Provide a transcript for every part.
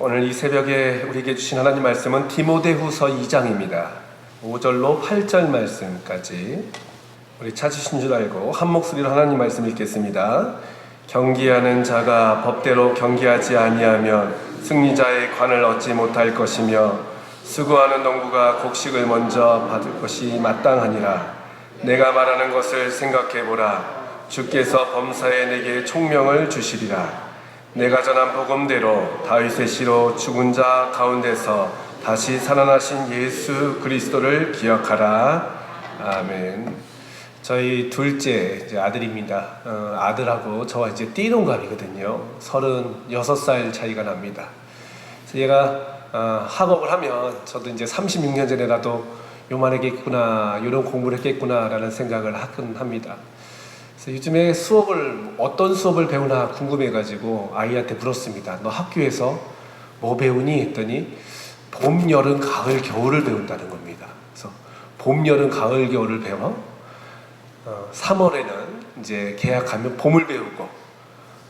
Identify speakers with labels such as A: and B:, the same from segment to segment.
A: 오늘 이 새벽에 우리에게 주신 하나님 말씀은 디모데후서 2장입니다. 5절로 8절 말씀까지 우리 찾으신 줄 알고 한 목소리로 하나님 말씀 읽겠습니다. 경기하는 자가 법대로 경기하지 아니하면 승리자의 관을 얻지 못할 것이며 수고하는 농부가 곡식을 먼저 받을 것이 마땅하니라. 내가 말하는 것을 생각해보라. 주께서 범사에 내게 총명을 주시리라. 내가 전한 복음대로 다윗의 씨로 죽은 자 가운데서 다시 살아나신 예수 그리스도를 기억하라. 아멘. 저희 둘째 이제 아들입니다. 아들하고 저와 이제 띠동갑이거든요. 36살 차이가 납니다. 그래서 얘가 학업을 하면 저도 이제 36년 전에라도 요만하겠구나, 이런 공부를 했겠구나라는 생각을 하긴 합니다. 그래서 요즘에 어떤 수업을 배우나 궁금해가지고 아이한테 물었습니다. 너 학교에서 뭐 배우니? 했더니 봄, 여름, 가을, 겨울을 배운다는 겁니다. 그래서 봄, 여름, 가을, 겨울을 배워. 3월에는 이제 개학하면 봄을 배우고,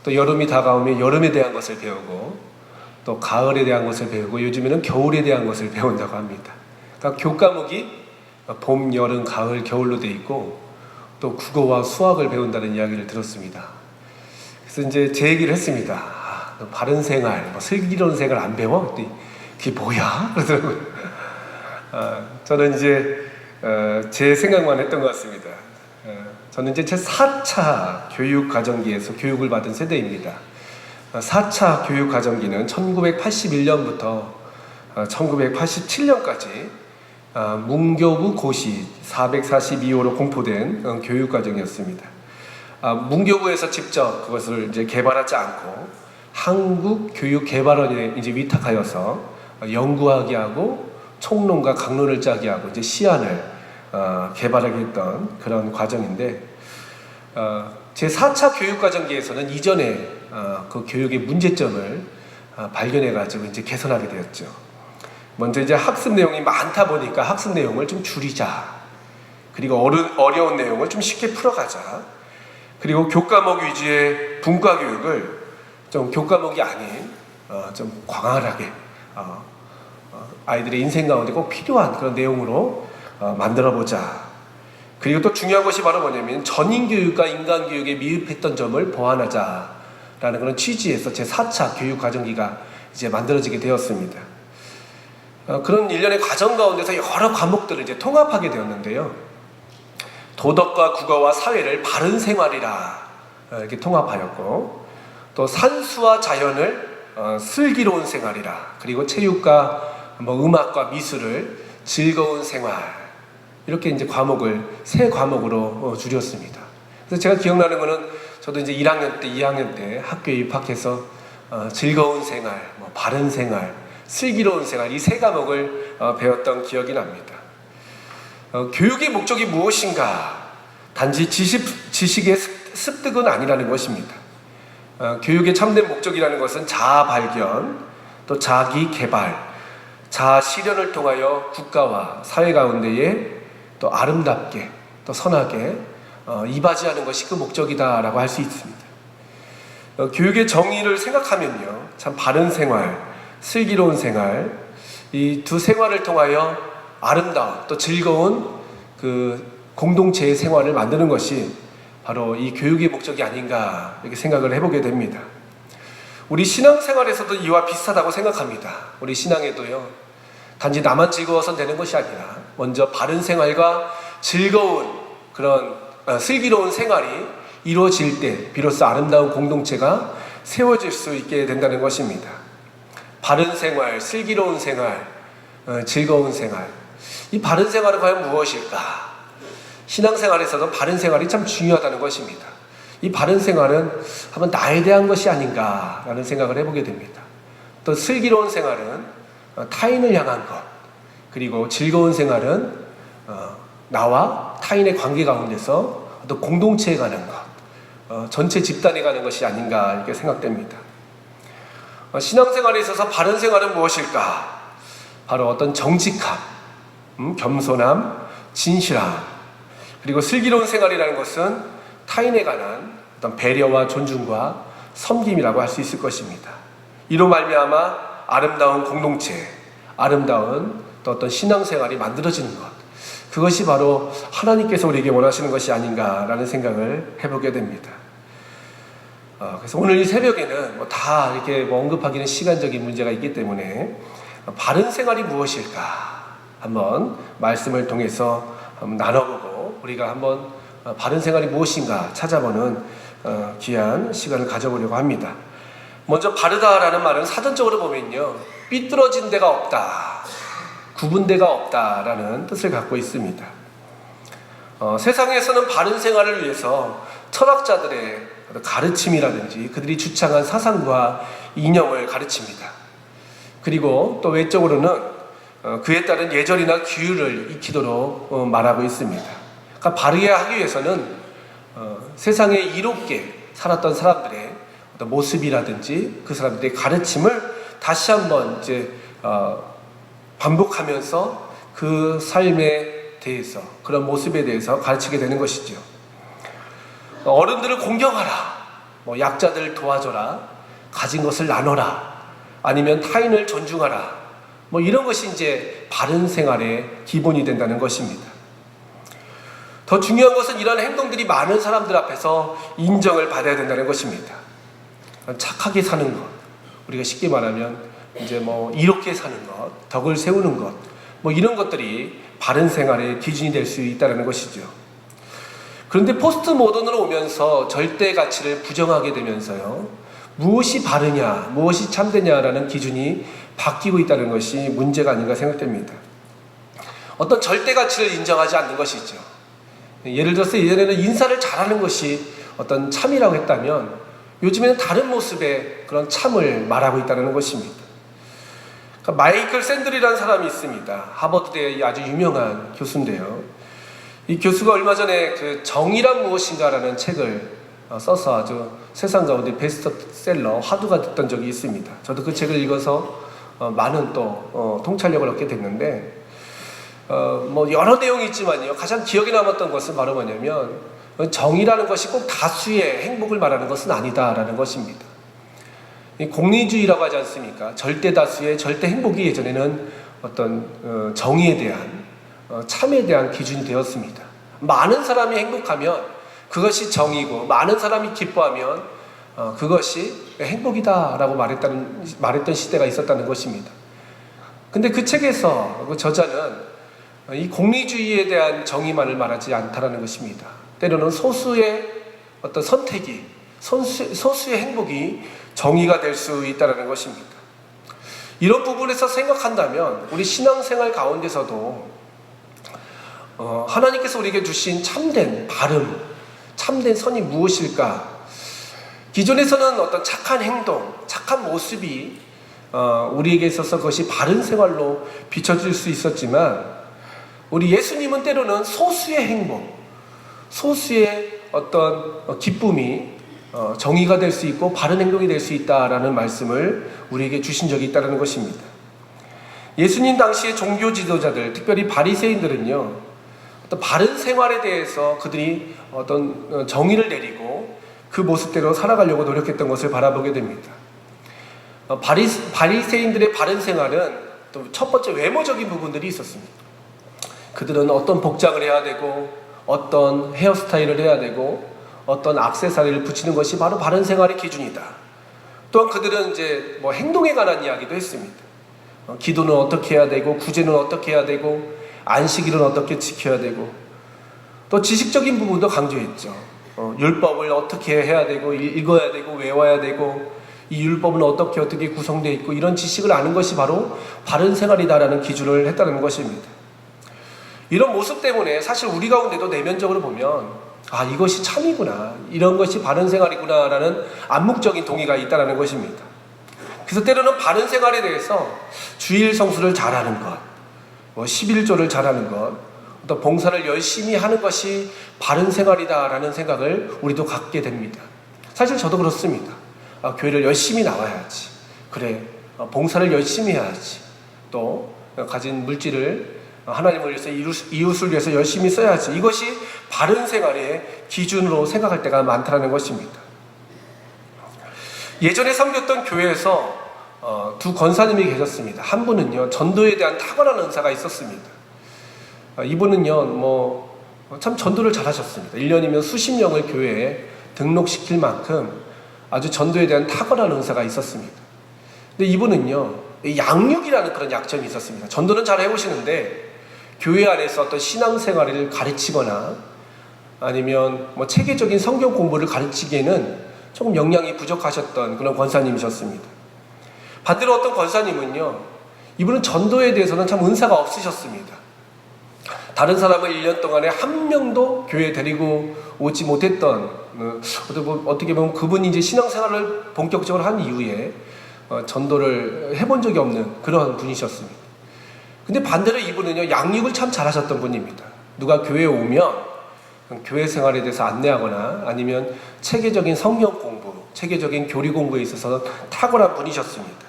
A: 또 여름이 다가오면 여름에 대한 것을 배우고, 또 가을에 대한 것을 배우고, 요즘에는 겨울에 대한 것을 배운다고 합니다. 그러니까 교과목이 봄, 여름, 가을, 겨울로 돼 있고, 또 국어와 수학을 배운다는 이야기를 들었습니다. 그래서 이제 제 얘기를 했습니다. 너 바른 생활, 슬기로운 생활 안 배워? 그게 뭐야? 그러더라고요. 저는 이제 제 생각만 했던 것 같습니다. 저는 이제 제 4차 교육과정기에서 교육을 받은 세대입니다. 4차 교육과정기는 1981년부터 1987년까지 문교부 고시 442호로 공포된 교육과정이었습니다. 문교부에서 직접 그것을 이제 개발하지 않고 한국교육개발원에 이제 위탁하여서 연구하게 하고 총론과 강론을 짜게 하고 이제 시안을 개발하게 했던 그런 과정인데, 제 4차 교육과정기에서는 이전에 그 교육의 문제점을 발견해가지고 이제 개선하게 되었죠. 먼저 이제 학습 내용이 많다 보니까 학습 내용을 좀 줄이자. 그리고 어려운 내용을 좀 쉽게 풀어가자. 그리고 교과목 위주의 분과 교육을 좀 교과목이 아닌 좀 광활하게 아이들의 인생 가운데 꼭 필요한 그런 내용으로 만들어보자. 그리고 또 중요한 것이 바로 뭐냐면 전인교육과 인간교육에 미흡했던 점을 보완하자라는 그런 취지에서 제 4차 교육과정기가 이제 만들어지게 되었습니다. 그런 일련의 과정 가운데서 여러 과목들을 이제 통합하게 되었는데요. 도덕과 국어와 사회를 바른 생활이라 이렇게 통합하였고, 또 산수와 자연을 슬기로운 생활이라, 그리고 체육과 음악과 미술을 즐거운 생활, 이렇게 이제 과목을 세 과목으로 줄였습니다. 그래서 제가 기억나는 거는 저도 이제 1학년 때, 2학년 때 학교에 입학해서 즐거운 생활, 바른 생활, 슬기로운 생활, 이 세 과목을 배웠던 기억이 납니다. 교육의 목적이 무엇인가? 단지 지식의 습득은 아니라는 것입니다. 교육의 참된 목적이라는 것은 자아 발견, 또 자기 개발, 자아 실현을 통하여 국가와 사회 가운데에 또 아름답게, 또 선하게 이바지하는 것이 그 목적이다라고 할 수 있습니다. 교육의 정의를 생각하면요, 참 바른 생활, 슬기로운 생활, 이 두 생활을 통하여 아름다운 또 즐거운 그 공동체의 생활을 만드는 것이 바로 이 교육의 목적이 아닌가, 이렇게 생각을 해보게 됩니다. 우리 신앙생활에서도 이와 비슷하다고 생각합니다. 우리 신앙에도요, 단지 나만 즐거워서 되는 것이 아니라 먼저 바른 생활과 즐거운 그런 슬기로운 생활이 이루어질 때 비로소 아름다운 공동체가 세워질 수 있게 된다는 것입니다. 바른 생활, 슬기로운 생활, 즐거운 생활. 이 바른 생활은 과연 무엇일까? 신앙생활에서도 바른 생활이 참 중요하다는 것입니다. 이 바른 생활은 한번 나에 대한 것이 아닌가라는 생각을 해보게 됩니다. 또 슬기로운 생활은 타인을 향한 것, 그리고 즐거운 생활은 나와 타인의 관계 가운데서 또 공동체에 가는 것, 전체 집단에 가는 것이 아닌가, 이렇게 생각됩니다. 신앙생활에 있어서 바른 생활은 무엇일까? 바로 어떤 정직함, 겸손함, 진실함, 그리고 슬기로운 생활이라는 것은 타인에 관한 어떤 배려와 존중과 섬김이라고 할 수 있을 것입니다. 이로 말미암아 아름다운 공동체, 아름다운 또 어떤 신앙생활이 만들어지는 것, 그것이 바로 하나님께서 우리에게 원하시는 것이 아닌가라는 생각을 해보게 됩니다. 그래서 오늘 이 새벽에는 다 이렇게 언급하기는 시간적인 문제가 있기 때문에 바른 생활이 무엇일까 한번 말씀을 통해서 한번 나눠보고 우리가 한번 바른 생활이 무엇인가 찾아보는 귀한 시간을 가져보려고 합니다. 먼저 바르다라는 말은 사전적으로 보면요, 삐뚤어진 데가 없다, 구분데가 없다라는 뜻을 갖고 있습니다. 세상에서는 바른 생활을 위해서 철학자들의 가르침이라든지 그들이 주창한 사상과 이념을 가르칩니다. 그리고 또 외적으로는 그에 따른 예절이나 규율을 익히도록 말하고 있습니다. 그러니까 바르게 하기 위해서는 세상에 이롭게 살았던 사람들의 어떤 모습이라든지 그 사람들의 가르침을 다시 한번 이제 반복하면서 그 삶에 대해서, 그런 모습에 대해서 가르치게 되는 것이죠. 어른들을 공경하라, 약자들을 도와줘라, 가진 것을 나눠라, 아니면 타인을 존중하라, 이런 것이 이제 바른 생활의 기본이 된다는 것입니다. 더 중요한 것은 이러한 행동들이 많은 사람들 앞에서 인정을 받아야 된다는 것입니다. 착하게 사는 것, 우리가 쉽게 말하면 이제 이롭게 사는 것, 덕을 세우는 것, 이런 것들이 바른 생활의 기준이 될 수 있다는 것이죠. 그런데 포스트 모던으로 오면서 절대 가치를 부정하게 되면서요, 무엇이 바르냐, 무엇이 참되냐라는 기준이 바뀌고 있다는 것이 문제가 아닌가 생각됩니다. 어떤 절대 가치를 인정하지 않는 것이죠. 예를 들어서 예전에는 인사를 잘하는 것이 어떤 참이라고 했다면 요즘에는 다른 모습의 그런 참을 말하고 있다는 것입니다. 그러니까 마이클 샌들이라는 사람이 있습니다. 하버드대의 아주 유명한 교수인데요. 이 교수가 얼마 전에 그 정의란 무엇인가라는 책을 써서 아주 세상 가운데 베스트셀러 화두가 됐던 적이 있습니다. 저도 그 책을 읽어서 많은 또 통찰력을 얻게 됐는데, 여러 내용이 있지만요, 가장 기억에 남았던 것은 바로 뭐냐면, 정의라는 것이 꼭 다수의 행복을 말하는 것은 아니다라는 것입니다. 공리주의라고 하지 않습니까? 절대 다수의 절대 행복이 예전에는 어떤 정의에 대한, 참에 대한 기준이 되었습니다. 많은 사람이 행복하면 그것이 정의고, 많은 사람이 기뻐하면 그것이 행복이다라고 말했던 시대가 있었다는 것입니다. 근데 그 책에서 그 저자는 이 공리주의에 대한 정의만을 말하지 않다라는 것입니다. 때로는 소수의 어떤 선택이, 소수의 행복이 정의가 될 수 있다는 것입니다. 이런 부분에서 생각한다면 우리 신앙생활 가운데서도 하나님께서 우리에게 주신 참된 바름, 참된 선이 무엇일까? 기존에서는 어떤 착한 행동, 착한 모습이 우리에게 있어서 그것이 바른 생활로 비춰질 수 있었지만, 우리 예수님은 때로는 소수의 행복, 소수의 어떤 기쁨이 정의가 될 수 있고 바른 행동이 될 수 있다라는 말씀을 우리에게 주신 적이 있다는 것입니다. 예수님 당시의 종교 지도자들, 특별히 바리새인들은요, 어떤 바른 생활에 대해서 그들이 어떤 정의를 내리고 그 모습대로 살아가려고 노력했던 것을 바라보게 됩니다. 바리새인들의 바른 생활은 또 첫 번째 외모적인 부분들이 있었습니다. 그들은 어떤 복장을 해야 되고, 어떤 헤어스타일을 해야 되고, 어떤 액세서리를 붙이는 것이 바로 바른 생활의 기준이다. 또한 그들은 이제 행동에 관한 이야기도 했습니다. 기도는 어떻게 해야 되고, 구제는 어떻게 해야 되고, 안식일은 어떻게 지켜야 되고, 또 지식적인 부분도 강조했죠. 율법을 어떻게 해야 되고, 읽어야 되고, 외워야 되고, 이 율법은 어떻게 구성되어 있고, 이런 지식을 아는 것이 바로 바른 생활이다라는 기준을 했다는 것입니다. 이런 모습 때문에 사실 우리 가운데도 내면적으로 보면 이것이 참이구나, 이런 것이 바른 생활이구나 라는 암묵적인 동의가 있다는 것입니다. 그래서 때로는 바른 생활에 대해서 주일 성수를 잘하는 것, 11조를 잘하는 것, 또 봉사를 열심히 하는 것이 바른 생활이다라는 생각을 우리도 갖게 됩니다. 사실 저도 그렇습니다. 교회를 열심히 나와야지, 그래, 봉사를 열심히 해야지, 또 가진 물질을 하나님을 위해서, 이웃을 위해서 열심히 써야지, 이것이 바른 생활의 기준으로 생각할 때가 많다는 것입니다. 예전에 섬겼던 교회에서 두 권사님이 계셨습니다. 한 분은요, 전도에 대한 탁월한 은사가 있었습니다. 이분은요, 참 전도를 잘하셨습니다. 1년이면 수십 명을 교회에 등록시킬 만큼 아주 전도에 대한 탁월한 은사가 있었습니다. 근데 이분은요, 양육이라는 그런 약점이 있었습니다. 전도는 잘 해보시는데 교회 안에서 어떤 신앙생활을 가르치거나 아니면 체계적인 성경 공부를 가르치기에는 조금 역량이 부족하셨던 그런 권사님이셨습니다. 반대로 어떤 권사님은요, 이분은 전도에 대해서는 참 은사가 없으셨습니다. 다른 사람을 1년 동안에 한 명도 교회에 데리고 오지 못했던, 어떻게 보면 그분이 이제 신앙생활을 본격적으로 한 이후에 전도를 해본 적이 없는 그런 분이셨습니다. 근데 반대로 이분은요, 양육을 참 잘하셨던 분입니다. 누가 교회에 오면 교회 생활에 대해서 안내하거나 아니면 체계적인 성경 공부, 체계적인 교리 공부에 있어서 탁월한 분이셨습니다.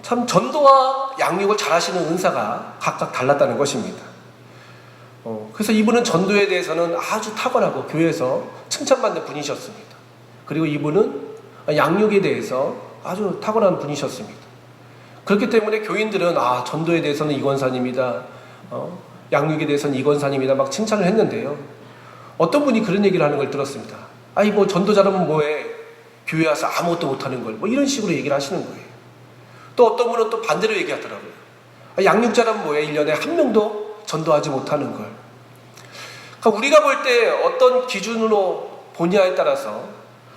A: 참 전도와 양육을 잘하시는 은사가 각각 달랐다는 것입니다. 그래서 이분은 전도에 대해서는 아주 탁월하고 교회에서 칭찬받는 분이셨습니다. 그리고 이분은 양육에 대해서 아주 탁월한 분이셨습니다. 그렇기 때문에 교인들은 전도에 대해서는 이 권사님이다, 양육에 대해서는 이 권사님이다 막 칭찬을 했는데요. 어떤 분이 그런 얘기를 하는 걸 들었습니다. 전도 잘하면 뭐해? 교회 와서 아무것도 못하는 걸. 이런 식으로 얘기를 하시는 거예요. 또 어떤 분은 또 반대로 얘기하더라고요. 양육 잘하면 뭐해? 1년에 한 명도 전도하지 못하는 걸. 그러니까 우리가 볼 때 어떤 기준으로 보냐에 따라서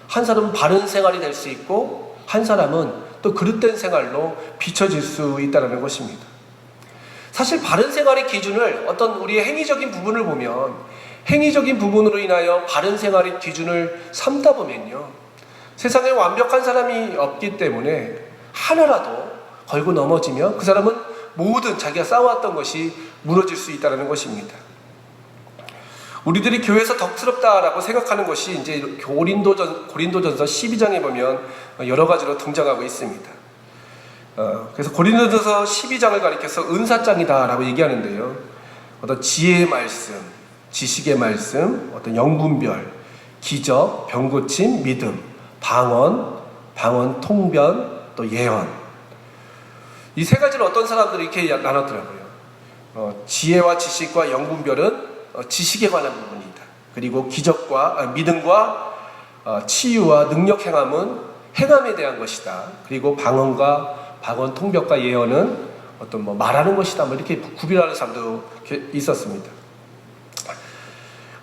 A: 한 사람은 바른 생활이 될 수 있고 한 사람은 또 그릇된 생활로 비춰질 수 있다는 것입니다. 사실 바른 생활의 기준을 어떤 우리의 행위적인 부분을 보면 행위적인 부분으로 인하여 바른 생활의 기준을 삼다 보면요, 세상에 완벽한 사람이 없기 때문에 하나라도 걸고 넘어지면 그 사람은 모든 자기가 쌓아왔던 것이 무너질 수 있다는 것입니다. 우리들이 교회에서 덕스럽다라고 생각하는 것이 이제 고린도전서 12장에 보면 여러 가지로 등장하고 있습니다. 그래서 고린도전서 12장을 가리켜서 은사장이다라고 얘기하는데요. 어떤 지혜의 말씀, 지식의 말씀, 어떤 영분별, 기적, 병고침, 믿음, 방언, 통변, 또 예언. 이 세 가지를 어떤 사람들이 이렇게 나눴더라고요. 지혜와 지식과 영분별은 지식에 관한 부분이다. 그리고 기적과 믿음과 치유와 능력 행함은 행함에 대한 것이다. 그리고 방언, 통벽과 예언은 어떤 말하는 것이다. 이렇게 구별하는 사람도 있었습니다.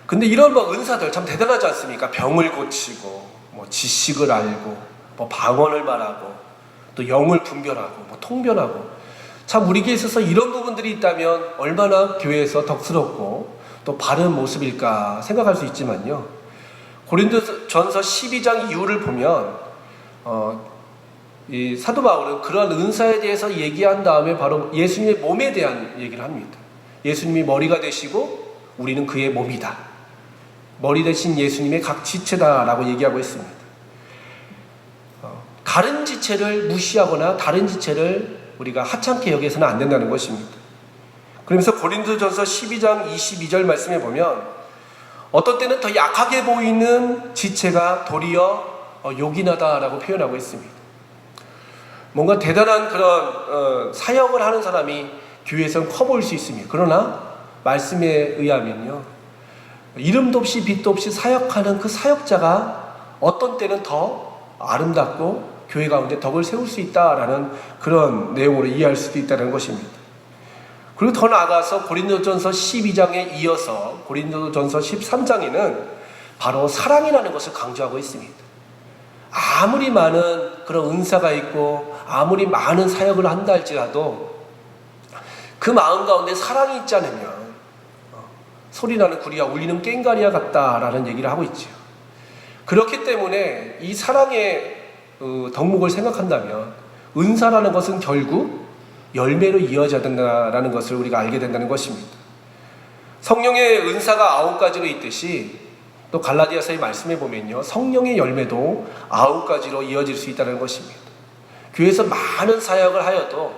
A: 근데 이런 은사들 참 대단하지 않습니까? 병을 고치고, 지식을 알고, 방언을 말하고, 또 영을 분별하고, 통변하고. 참 우리에게 있어서 이런 부분들이 있다면 얼마나 교회에서 덕스럽고 또 바른 모습일까 생각할 수 있지만요. 고린도전서 12장 이후를 보면 이 사도 바울은 그러한 은사에 대해서 얘기한 다음에 바로 예수님의 몸에 대한 얘기를 합니다. 예수님이 머리가 되시고 우리는 그의 몸이다. 머리 대신 예수님의 각 지체다라고 얘기하고 있습니다. 다른 지체를 무시하거나 다른 지체를 우리가 하찮게 여겨서는 안 된다는 것입니다. 그러면서 고린도전서 12장 22절 말씀에 보면 어떤 때는 더 약하게 보이는 지체가 도리어 요긴하다라고 표현하고 있습니다. 뭔가 대단한 그런 사역을 하는 사람이 교회에서는 커 보일 수 있습니다. 그러나 말씀에 의하면요, 이름도 없이 빛도 없이 사역하는 그 사역자가 어떤 때는 더 아름답고 교회 가운데 덕을 세울 수 있다라는 그런 내용으로 이해할 수도 있다는 것입니다. 그리고 더 나아가서 고린도전서 12장에 이어서 고린도전서 13장에는 바로 사랑이라는 것을 강조하고 있습니다. 아무리 많은 그런 은사가 있고 아무리 많은 사역을 한다 할지라도 그 마음 가운데 사랑이 있지 않으면 소리나는 구리와 울리는 꽹과리와 같다라는 얘기를 하고 있죠. 그렇기 때문에 이 사랑의 덕목을 생각한다면 은사라는 것은 결국 열매로 이어져야 된다는 것을 우리가 알게 된다는 것입니다. 성령의 은사가 9가지로 있듯이 또 갈라디아서의 말씀에 보면요, 성령의 열매도 9가지로 이어질 수 있다는 것입니다. 교회에서 많은 사역을 하여도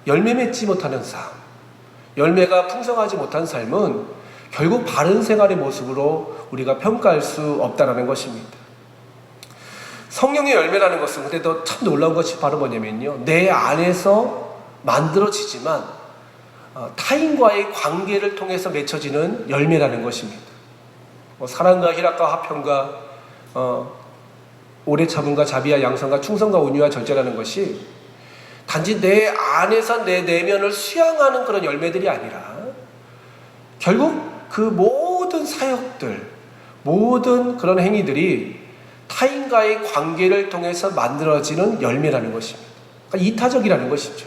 A: 열매 맺지 못하는 삶, 열매가 풍성하지 못한 삶은 결국 바른 생활의 모습으로 우리가 평가할 수 없다는 것입니다. 성령의 열매라는 것은 근데 또 참 놀라운 것이 바로 뭐냐면요, 내 안에서 만들어지지만 타인과의 관계를 통해서 맺혀지는 열매라는 것입니다. 사랑과 희락과 화평과 오래 참음과 자비와 양선과 충성과 온유와 절제라는 것이 단지 내 안에서 내 내면을 수양하는 그런 열매들이 아니라 결국 그 모든 사역들, 모든 그런 행위들이 타인과의 관계를 통해서 만들어지는 열매라는 것입니다. 그러니까 이타적이라는 것이죠.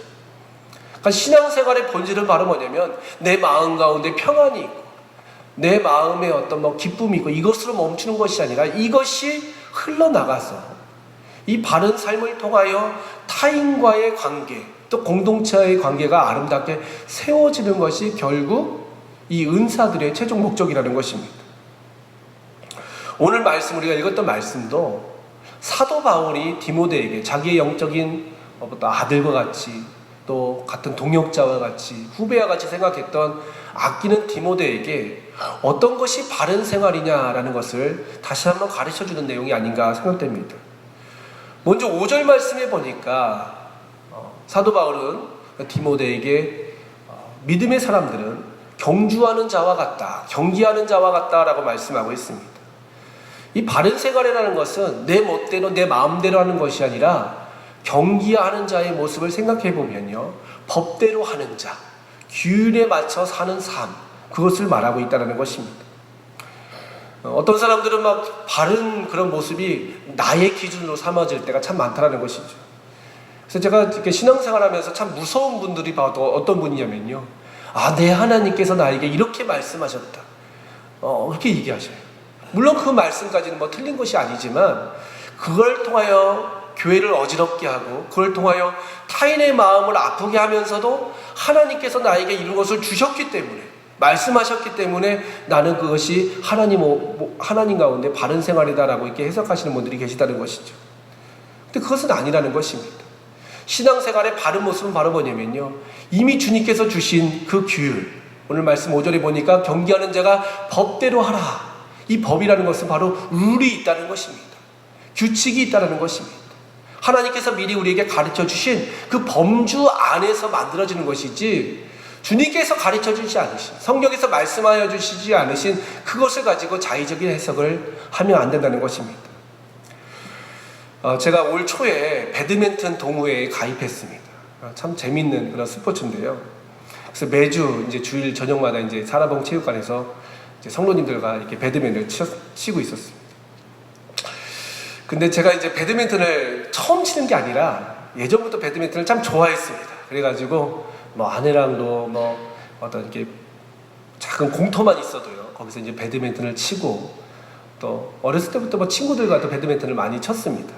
A: 그러니까 신앙생활의 본질은 바로 뭐냐면 내 마음 가운데 평안이 있고 내 마음에 어떤 기쁨이 있고 이것으로 멈추는 것이 아니라 이것이 흘러나가서 이 바른 삶을 통하여 타인과의 관계, 또 공동체의 관계가 아름답게 세워지는 것이 결국 이 은사들의 최종 목적이라는 것입니다. 오늘 말씀, 우리가 읽었던 말씀도 사도 바울이 디모데에게 자기의 영적인 아들과 같이 또 같은 동역자와 같이 후배와 같이 생각했던 아끼는 디모데에게 어떤 것이 바른 생활이냐라는 것을 다시 한번 가르쳐주는 내용이 아닌가 생각됩니다. 먼저 5절 말씀에 보니까 사도 바울은 디모데에게 믿음의 사람들은 경주하는 자와 같다, 경기하는 자와 같다라고 말씀하고 있습니다. 이 바른 생활이라는 것은 내 멋대로 내 마음대로 하는 것이 아니라 경기하는 자의 모습을 생각해 보면요, 법대로 하는 자, 규율에 맞춰 사는 삶, 그것을 말하고 있다는 것입니다. 어떤 사람들은 막 바른 그런 모습이 나의 기준으로 삼아질 때가 참 많다는 것이죠. 그래서 제가 이렇게 신앙생활하면서 참 무서운 분들이 봐도 어떤 분이냐면요, 내 하나님께서 나에게 이렇게 말씀하셨다, 그렇게 얘기하셔요. 물론 그 말씀까지는 틀린 것이 아니지만 그걸 통하여 교회를 어지럽게 하고 그걸 통하여 타인의 마음을 아프게 하면서도 하나님께서 나에게 이런 것을 주셨기 때문에, 말씀하셨기 때문에 나는 그것이 하나님 가운데 바른 생활이다라고 이렇게 해석하시는 분들이 계시다는 것이죠. 근데 그것은 아니라는 것입니다. 신앙생활의 바른 모습은 바로 뭐냐면요, 이미 주님께서 주신 그 규율, 오늘 말씀 5절에 보니까 경기하는 자가 법대로 하라, 이 법이라는 것은 바로 룰이 있다는 것입니다. 규칙이 있다는 것입니다. 하나님께서 미리 우리에게 가르쳐 주신 그 범주 안에서 만들어지는 것이지, 주님께서 가르쳐 주지 않으신, 성경에서 말씀하여 주시지 않으신 그것을 가지고 자의적인 해석을 하면 안 된다는 것입니다. 제가 올 초에 배드민턴 동호회에 가입했습니다. 참 재밌는 그런 스포츠인데요. 그래서 매주 이제 주일 저녁마다 이제 사라봉 체육관에서 이제 성도님들과 이렇게 배드민턴을 치고 있었습니다. 근데 제가 이제 배드민턴을 처음 치는 게 아니라 예전부터 배드민턴을 참 좋아했습니다. 그래가지고 아내랑도 어떤 이렇게 작은 공터만 있어도요, 거기서 이제 배드민턴을 치고, 또 어렸을 때부터 친구들과 또 배드민턴을 많이 쳤습니다.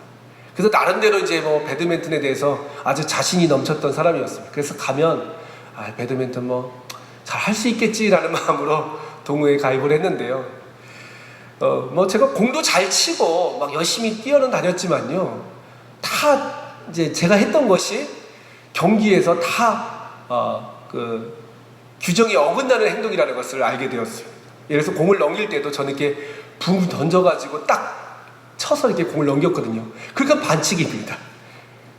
A: 그래서 나름대로 이제 배드민턴에 대해서 아주 자신이 넘쳤던 사람이었습니다. 그래서 가면 배드민턴 잘 할 수 있겠지라는 마음으로 동호회에 가입을 했는데요. 제가 공도 잘 치고 열심히 뛰어는 다녔지만요, 다 이제 제가 했던 것이 경기에서 다 그 규정이 어긋나는 행동이라는 것을 알게 되었습니다. 예를 들어서 공을 넘길 때도 저는 이렇게 붕 던져가지고 딱 쳐서 이렇게 공을 넘겼거든요. 그러니까 반칙입니다.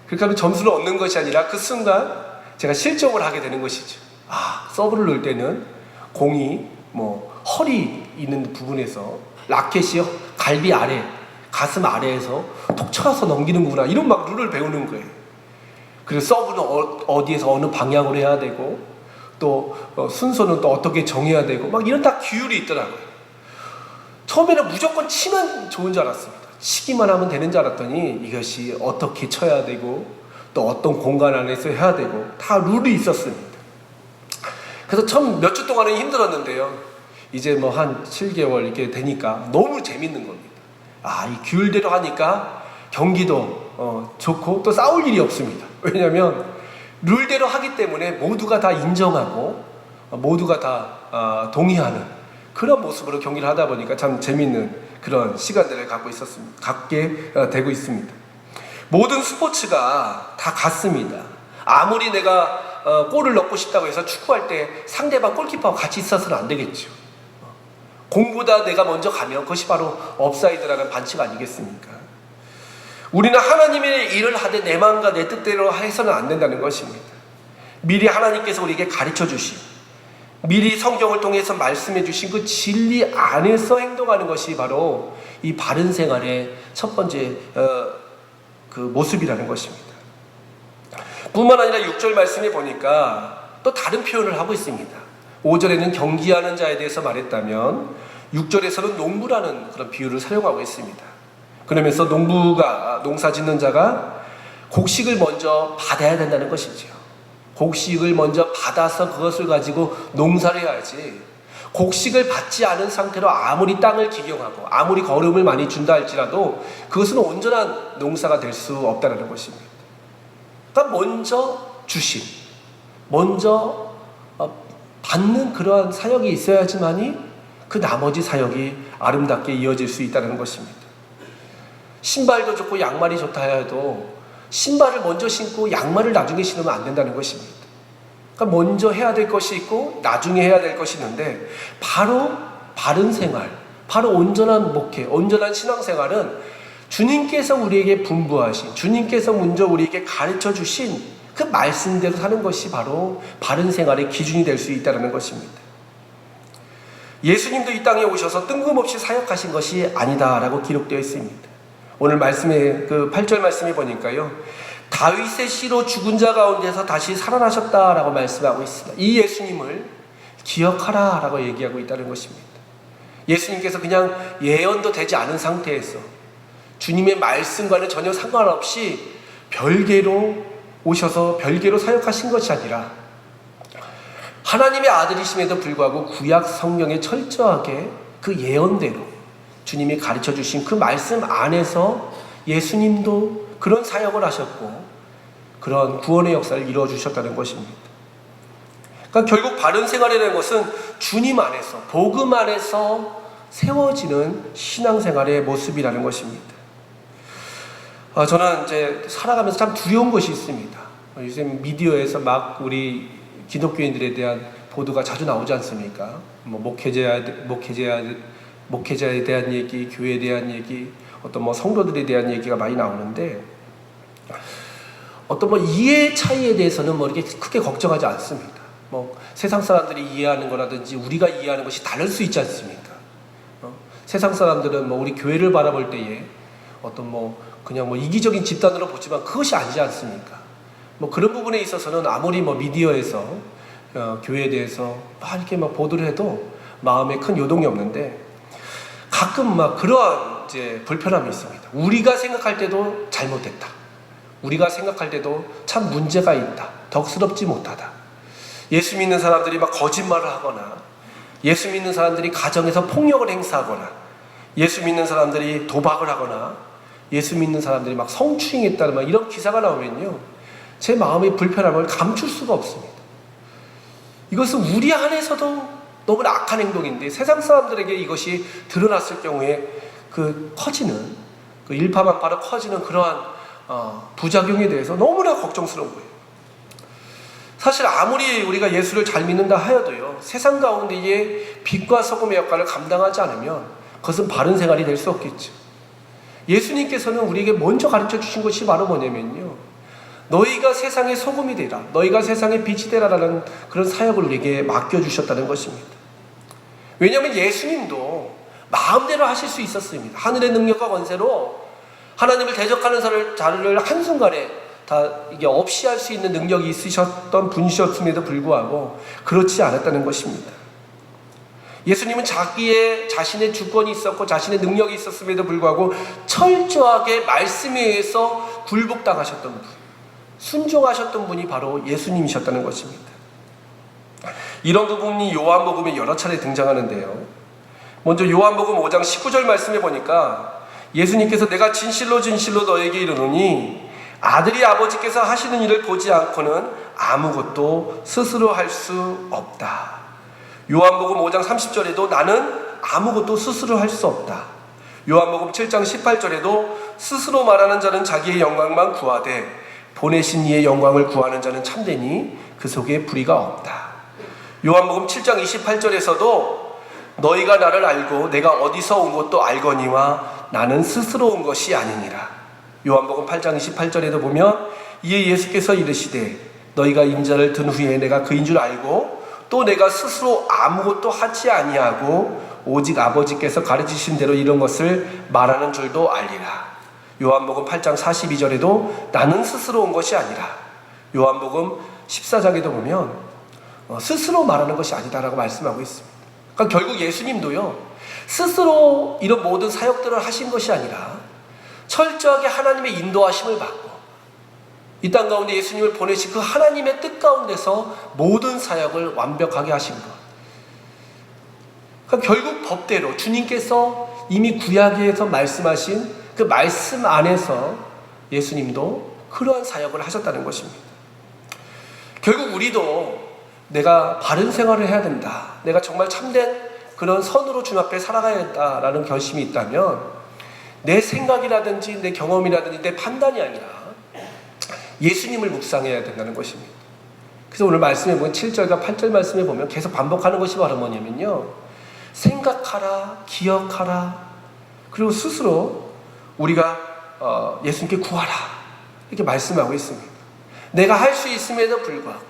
A: 그렇게 하면 점수를 얻는 것이 아니라 그 순간 제가 실점을 하게 되는 것이죠. 서브를 넣을 때는 공이 허리 있는 부분에서 라켓이 갈비 아래, 가슴 아래에서 톡 쳐서 넘기는구나, 이런 룰을 배우는 거예요. 그리고 서브는 어디에서 어느 방향으로 해야 되고, 또 순서는 또 어떻게 정해야 되고, 이런 다 규율이 있더라고요. 처음에는 무조건 치면 좋은 줄 알았습니다. 치기만 하면 되는 줄 알았더니 이것이 어떻게 쳐야 되고, 또 어떤 공간 안에서 해야 되고, 다 룰이 있었습니다. 그래서 처음 몇 주 동안은 힘들었는데요, 이제 한 7개월 이렇게 되니까 너무 재밌는 겁니다. 이 규율대로 하니까 경기도 좋고 또 싸울 일이 없습니다. 왜냐하면 룰대로 하기 때문에 모두가 다 인정하고 모두가 다 동의하는 그런 모습으로 경기를 하다 보니까 참 재밌는 그런 시간들을 갖게 되고 있습니다. 모든 스포츠가 다 같습니다. 아무리 내가 골을 넣고 싶다고 해서 축구할 때 상대방 골키퍼와 같이 있어서는 안 되겠죠. 공보다 내가 먼저 가면 그것이 바로 업사이드라는 반칙 아니겠습니까? 우리는 하나님의 일을 하되 내 마음과 내 뜻대로 해서는 안 된다는 것입니다. 미리 하나님께서 우리에게 가르쳐 주신, 미리 성경을 통해서 말씀해 주신 그 진리 안에서 행동하는 것이 바로 이 바른 생활의 첫 번째 그 모습이라는 것입니다. 뿐만 아니라 6절 말씀에 보니까 또 다른 표현을 하고 있습니다. 5절에는 경기하는 자에 대해서 말했다면 6절에서는 농부라는 그런 비유를 사용하고 있습니다. 그러면서 농사 짓는 자가 곡식을 먼저 받아야 된다는 것이죠. 곡식을 먼저 받아서 그것을 가지고 농사를 해야지, 곡식을 받지 않은 상태로 아무리 땅을 기경하고 아무리 거름을 많이 준다 할지라도 그것은 온전한 농사가 될 수 없다는 것입니다. 그러니까 먼저 주심, 먼저 받는 그러한 사역이 있어야지만이 그 나머지 사역이 아름답게 이어질 수 있다는 것입니다. 신발도 좋고 양말이 좋다 해도 신발을 먼저 신고 양말을 나중에 신으면 안 된다는 것입니다. 그러니까 먼저 해야 될 것이 있고 나중에 해야 될 것이 있는데, 바로 바른 생활, 바로 온전한 목회, 온전한 신앙생활은 주님께서 우리에게 분부하신, 주님께서 먼저 우리에게 가르쳐 주신 그 말씀대로 사는 것이 바로 바른 생활의 기준이 될 수 있다는 것입니다. 예수님도 이 땅에 오셔서 뜬금없이 사역하신 것이 아니다라고 기록되어 있습니다. 오늘 말씀에 그 8절 말씀에 보니까요, 다윗의 씨로 죽은 자 가운데서 다시 살아나셨다라고 말씀하고 있습니다. 이 예수님을 기억하라라고 얘기하고 있다는 것입니다. 예수님께서 그냥 예언도 되지 않은 상태에서 주님의 말씀과는 전혀 상관없이 별개로 오셔서 별개로 사역하신 것이 아니라 하나님의 아들이심에도 불구하고 구약 성경에 철저하게 그 예언대로 주님이 가르쳐 주신 그 말씀 안에서 예수님도 그런 사역을 하셨고 그런 구원의 역사를 이루어 주셨다는 것입니다. 그러니까 결국 바른 생활이라는 것은 주님 안에서, 복음 안에서 세워지는 신앙생활의 모습이라는 것입니다. 저는 이제 살아가면서 참 두려운 것이 있습니다. 요즘 미디어에서 막 우리 기독교인들에 대한 보도가 자주 나오지 않습니까? 목회자에 대한 얘기, 교회에 대한 얘기, 어떤 성도들에 대한 얘기가 많이 나오는데, 어떤 이해 차이에 대해서는 이렇게 크게 걱정하지 않습니다. 세상 사람들이 이해하는 거라든지 우리가 이해하는 것이 다를 수 있지 않습니까? 세상 사람들은 우리 교회를 바라볼 때에 어떤 그냥 이기적인 집단으로 보지만 그것이 아니지 않습니까? 그런 부분에 있어서는 아무리 미디어에서 교회에 대해서 이렇게 보도를 해도 마음에 큰 요동이 없는데, 가끔 그러한 이제 불편함이 있습니다. 우리가 생각할 때도 잘못됐다, 우리가 생각할 때도 참 문제가 있다, 덕스럽지 못하다. 예수 믿는 사람들이 거짓말을 하거나, 예수 믿는 사람들이 가정에서 폭력을 행사하거나, 예수 믿는 사람들이 도박을 하거나, 예수 믿는 사람들이 성추행했다는 이런 기사가 나오면요, 제 마음의 불편함을 감출 수가 없습니다. 이것은 우리 안에서도 너무나 악한 행동인데 세상 사람들에게 이것이 드러났을 경우에 커지는, 일파만파로 커지는 그러한 부작용에 대해서 너무나 걱정스러운 거예요. 사실 아무리 우리가 예수를 잘 믿는다 하여도요, 세상 가운데에 빛과 소금의 역할을 감당하지 않으면 그것은 바른 생활이 될 수 없겠죠. 예수님께서는 우리에게 먼저 가르쳐 주신 것이 바로 뭐냐면요, 너희가 세상의 소금이 되라, 너희가 세상의 빛이 되라라는 그런 사역을 우리에게 맡겨주셨다는 것입니다. 왜냐하면 예수님도 마음대로 하실 수 있었습니다. 하늘의 능력과 권세로 하나님을 대적하는 자를 한순간에 다 이게 없이 할 수 있는 능력이 있으셨던 분이셨음에도 불구하고 그렇지 않았다는 것입니다. 예수님은 자신의 주권이 있었고 자신의 능력이 있었음에도 불구하고 철저하게 말씀에 의해서 굴복당하셨던 분, 순종하셨던 분이 바로 예수님이셨다는 것입니다. 이런 부분이 요한복음에 여러 차례 등장하는데요, 먼저 요한복음 5장 19절 말씀에 보니까 예수님께서 내가 진실로 진실로 너에게 이르노니 아들이 아버지께서 하시는 일을 보지 않고는 아무것도 스스로 할 수 없다. 요한복음 5장 30절에도 나는 아무것도 스스로 할 수 없다. 요한복음 7장 18절에도 스스로 말하는 자는 자기의 영광만 구하되 보내신 이의 영광을 구하는 자는 참되니 그 속에 불의가 없다. 요한복음 7장 28절에서도 너희가 나를 알고 내가 어디서 온 것도 알거니와 나는 스스로 온 것이 아니니라. 요한복음 8장 28절에도 보면 이에 예수께서 이르시되 너희가 인자를 든 후에 내가 그인 줄 알고 또 내가 스스로 아무것도 하지 아니하고 오직 아버지께서 가르치신 대로 이런 것을 말하는 줄도 알리라. 요한복음 8장 42절에도 나는 스스로 온 것이 아니라, 요한복음 14장에도 보면 스스로 말하는 것이 아니다라고 말씀하고 있습니다. 그러니까 결국 예수님도요, 스스로 이런 모든 사역들을 하신 것이 아니라 철저하게 하나님의 인도하심을 받고 이 땅 가운데 예수님을 보내신 그 하나님의 뜻 가운데서 모든 사역을 완벽하게 하신 것. 그러니까 결국 법대로 주님께서 이미 구약에서 말씀하신 그 말씀 안에서 예수님도 그러한 사역을 하셨다는 것입니다. 결국 우리도 내가 바른 생활을 해야 된다, 내가 정말 참된 그런 선으로 주님 앞에 살아가야겠다라는 결심이 있다면 내 생각이라든지 내 경험이라든지 내 판단이 아니라 예수님을 묵상해야 된다는 것입니다. 그래서 오늘 말씀에 보면 7절과 8절 말씀에 보면 계속 반복하는 것이 바로 뭐냐면요, 생각하라, 기억하라, 그리고 스스로 우리가 예수님께 구하라, 이렇게 말씀하고 있습니다. 내가 할 수 있음에도 불구하고,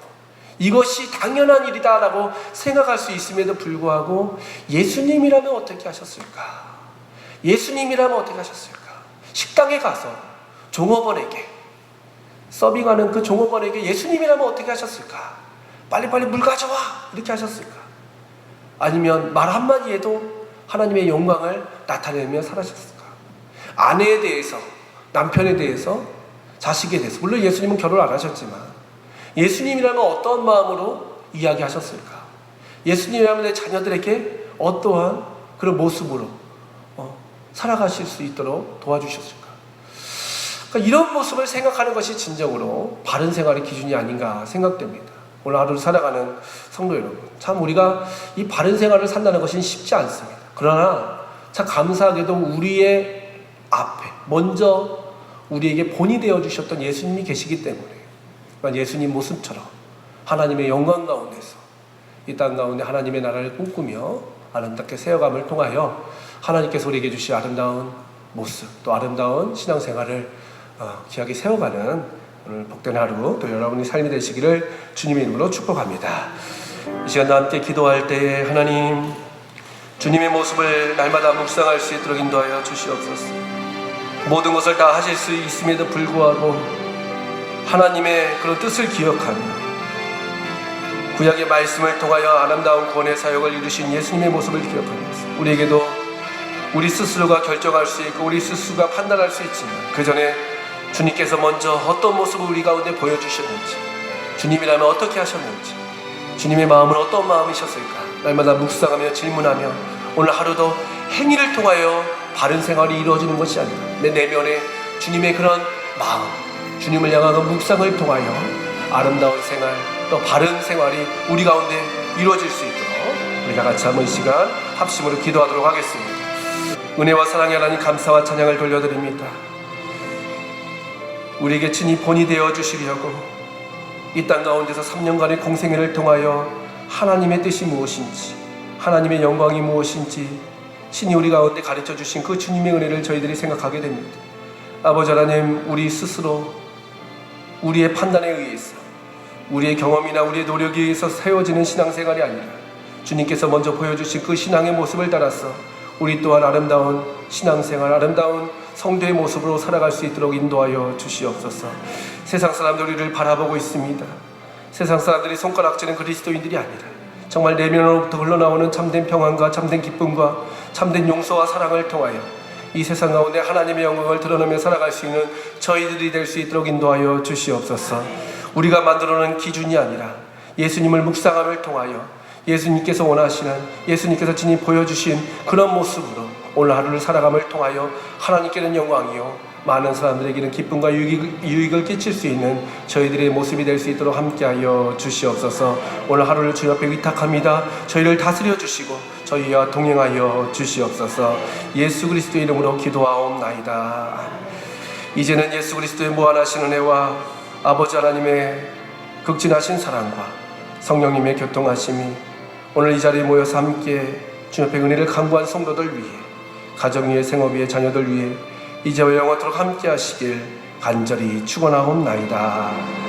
A: 이것이 당연한 일이다라고 생각할 수 있음에도 불구하고 예수님이라면 어떻게 하셨을까? 예수님이라면 어떻게 하셨을까? 식당에 가서 종업원에게, 서빙하는 그 종업원에게 예수님이라면 어떻게 하셨을까? 빨리빨리 물 가져와! 이렇게 하셨을까? 아니면 말 한마디에도 하나님의 영광을 나타내며 살아셨을까? 아내에 대해서, 남편에 대해서, 자식에 대해서, 물론 예수님은 결혼 안 하셨지만 예수님이라면 어떤 마음으로 이야기하셨을까? 예수님이라면 내 자녀들에게 어떠한 그런 모습으로 살아가실 수 있도록 도와주셨을까? 그러니까 이런 모습을 생각하는 것이 진정으로 바른 생활의 기준이 아닌가 생각됩니다. 오늘 하루를 살아가는 성도 여러분, 참 우리가 이 바른 생활을 산다는 것은 쉽지 않습니다. 그러나 참 감사하게도 우리의 앞에 먼저 우리에게 본이 되어주셨던 예수님이 계시기 때문에 예수님 모습처럼 하나님의 영광 가운데서 이 땅 가운데 하나님의 나라를 꿈꾸며 아름답게 세워감을 통하여 하나님께서 우리에게 주신 아름다운 모습, 또 아름다운 신앙생활을 귀하게 세워가는 오늘 복된 하루, 또 여러분의 삶이 되시기를 주님의 이름으로 축복합니다. 이 시간도 함께 기도할 때에 하나님, 주님의 모습을 날마다 묵상할 수 있도록 인도하여 주시옵소서. 모든 것을 다 하실 수 있음에도 불구하고 하나님의 그런 뜻을 기억하며 구약의 말씀을 통하여 아름다운 구원의 사역을 이루신 예수님의 모습을 기억하면서 우리에게도 우리 스스로가 결정할 수 있고 우리 스스로가 판단할 수 있지만 그 전에 주님께서 먼저 어떤 모습을 우리 가운데 보여주셨는지, 주님이라면 어떻게 하셨는지, 주님의 마음은 어떤 마음이셨을까 날마다 묵상하며 질문하며 오늘 하루도 행위를 통하여 바른 생활이 이루어지는 것이 아니라 내 내면에 주님의 그런 마음, 주님을 향한 묵상을 통하여 아름다운 생활, 또 바른 생활이 우리 가운데 이루어질 수 있도록 우리 다 같이 한번 이 시간 합심으로 기도하도록 하겠습니다. 은혜와 사랑의 하나님, 감사와 찬양을 돌려드립니다. 우리에게 친히 본이 되어 주시려고 이 땅 가운데서 3년간의 공생애를 통하여 하나님의 뜻이 무엇인지, 하나님의 영광이 무엇인지 신이 우리 가운데 가르쳐 주신 그 주님의 은혜를 저희들이 생각하게 됩니다. 아버지 하나님, 우리 스스로 우리의 판단에 의해서, 우리의 경험이나 우리의 노력에 의해서 세워지는 신앙생활이 아니라 주님께서 먼저 보여주신 그 신앙의 모습을 따라서 우리 또한 아름다운 신앙생활, 아름다운 성도의 모습으로 살아갈 수 있도록 인도하여 주시옵소서. 세상 사람들이 우리를 바라보고 있습니다. 세상 사람들이 손가락질은 그리스도인들이 아니라 정말 내면으로부터 흘러나오는 참된 평안과 참된 기쁨과 참된 용서와 사랑을 통하여 이 세상 가운데 하나님의 영광을 드러내며 살아갈 수 있는 저희들이 될 수 있도록 인도하여 주시옵소서. 우리가 만들어놓은 기준이 아니라 예수님을 묵상함을 통하여 예수님께서 원하시는, 예수님께서 친히 보여주신 그런 모습으로 오늘 하루를 살아감을 통하여 하나님께는 영광이요 많은 사람들에게는 기쁨과 유익을 끼칠 수 있는 저희들의 모습이 될 수 있도록 함께하여 주시옵소서. 오늘 하루를 주님 앞에 위탁합니다. 저희를 다스려 주시고 저희와 동행하여 주시옵소서. 예수 그리스도의 이름으로 기도하옵나이다. 이제는 예수 그리스도의 무한하신 은혜와 아버지 하나님의 극진하신 사랑과 성령님의 교통하심이 오늘 이 자리에 모여서 함께 주님 앞에 은혜를 간구한 성도들 위해, 가정 위에, 생업 위에, 자녀들 위해, 이제와 영원토록 함께 하시길 간절히 축원하옵나이다.